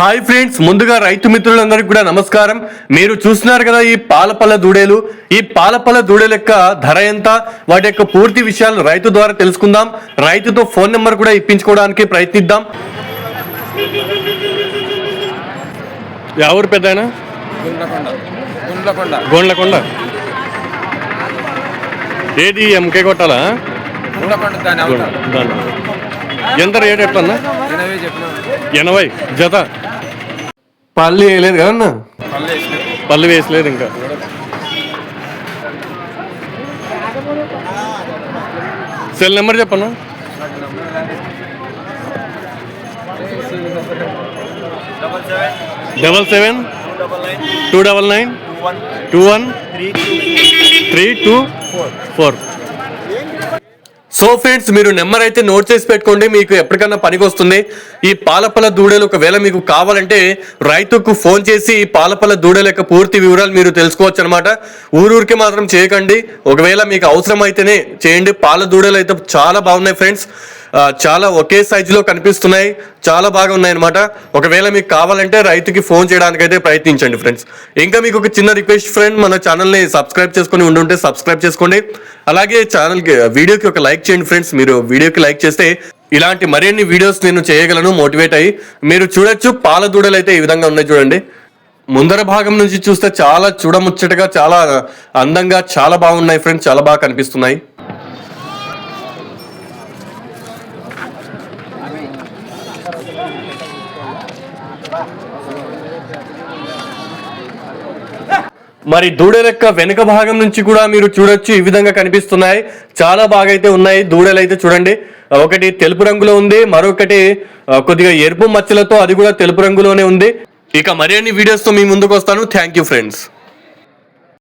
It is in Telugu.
హాయ్ ఫ్రెండ్స్, ముందుగా రైతు మిత్రులందరికీ కూడా నమస్కారం. మీరు చూస్తున్నారు కదా ఈ పాలపల్ల దూడేలు. ఈ పాలపల్ల దూడేల యొక్క ధర ఎంత, వాటి యొక్క పూర్తి విషయాలు రైతు ద్వారా తెలుసుకుందాం. రైతుతో ఫోన్ నెంబర్ కూడా ఇప్పించుకోవడానికి ప్రయత్నిద్దాం. ఎవరు పెద్దయినా? గోండ్లకొండ. ఏది ఎంకే కొట్టాలా? ఎంత రేట్ ఎట్లన్నా? 80 జత. పళ్ళు వేయలేదు కదన్నా? పళ్ళు వేసలేదు ఇంకా. సెల్ నెంబర్ చెప్పన్నా. 77299219213224. సో ఫ్రెండ్స్, మీరు నెంబర్ అయితే నోట్ చేసి పెట్టుకోండి, మీకు ఎప్పటికన్నా పనికి వస్తుంది. ఈ పాలపల్ల దూడలు ఒకవేళ మీకు కావాలంటే రైతుకు ఫోన్ చేసి ఈ పాలపల్ల దూడల యొక్క పూర్తి వివరాలు మీరు తెలుసుకోవచ్చు అనమాట. ఊరూరికి మాత్రం చేయకండి, ఒకవేళ మీకు అవసరం అయితేనే చేయండి. పాల దూడలు అయితే చాలా బాగున్నాయి ఫ్రెండ్స్, చాలా ఒకే సైజులో కనిపిస్తున్నాయి, చాలా బాగా ఉన్నాయి అనమాట. ఒకవేళ మీకు కావాలంటే రైతుకి ఫోన్ చేయడానికి అయితే ప్రయత్నించండి ఫ్రెండ్స్. ఇంకా మీకు ఒక చిన్న రిక్వెస్ట్ ఫ్రెండ్, మన ఛానల్ని సబ్స్క్రైబ్ చేసుకుని ఉండుంటే సబ్స్క్రైబ్ చేసుకోండి. అలాగే ఛానల్కి వీడియోకి ఒక లైక్ చేయండి ఫ్రెండ్స్. మీరు వీడియోకి లైక్ చేస్తే ఇలాంటి మరిన్ని వీడియోస్ నేను చేయగలను మోటివేట్ అయ్యి. మీరు చూడొచ్చు పాల దూడలు అయితే ఈ విధంగా ఉన్నాయి చూడండి. ముందర భాగం నుంచి చూస్తే చాలా చూడముచ్చటగా, చాలా అందంగా, చాలా బాగున్నాయి ఫ్రెండ్స్, చాలా బాగా కనిపిస్తున్నాయి. మరి దూడల యొక్క వెనుక భాగం నుంచి కూడా మీరు చూడొచ్చు, ఈ విధంగా కనిపిస్తున్నాయి. చాలా బాగా అయితే ఉన్నాయి దూడలు అయితే చూడండి. ఒకటి తెలుపు రంగులో ఉంది, మరొకటి కొద్దిగా ఎరుపు మచ్చలతో, అది కూడా తెలుపు రంగులోనే ఉంది. ఇక మరిన్ని వీడియోస్తో మీ ముందుకు వస్తాను. Thank you friends.